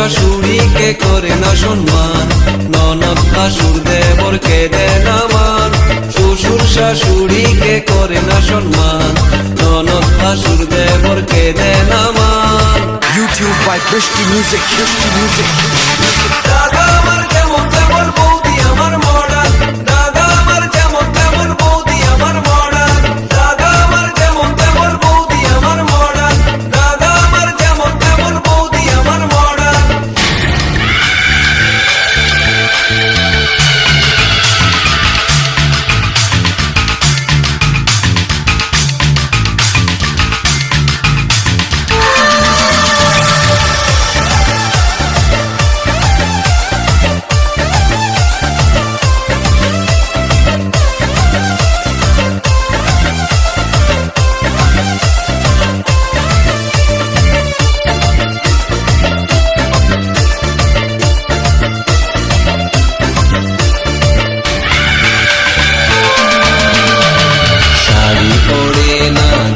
শাশুড়িকে করে না সম্মান, ননদ ভাসুর দেবরকে দেয় না মান। শ্বশুর শাশুড়িকে করে না সম্মান, ননদ ভাসুর দেবরকে দেয় না মান। YouTube by Christy Music, Christy Music. দাদা আমার যেমন তেমন বৌদি আমার মডার্ন, দাদা আমার যেমন তেমন বৌদি আমার মডার্ন, দাদা আমার যেমন তেমন বৌদি আমার মডার্ন, দাদা আমার যেমন তেমন বৌদি আমার মডার্ন।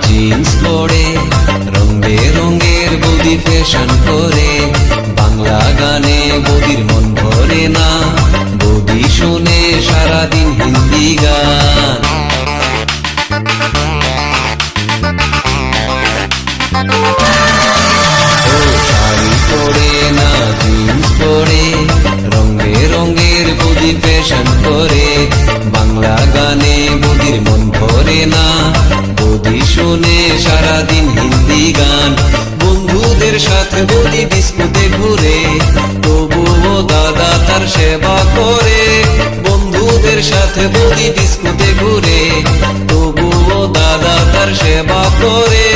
জিন্স পরে রং বেরঙের বৌদি ফ্যাশন করে, বাংলা গানে বৌদির মন ভরে না, বৌদি শুনে সারাদিন হিন্দি গান। ও শাড়ি পরে না জিন্স পরে, রং বেরঙের বৌদি ফ্যাশন করে, বাংলা গানে বৌদির মন ভরে না, বৌদি শুনে সারাদিন হিন্দি গান। বন্ধুদের সাথে বৌদি ডিস্কোতে ঘুরে, তবুও দাদা তার সেবা করে। বন্ধুদের সাথে বৌদি ডিস্কোতে ঘুরে, তবুও দাদা তার সেবা করে।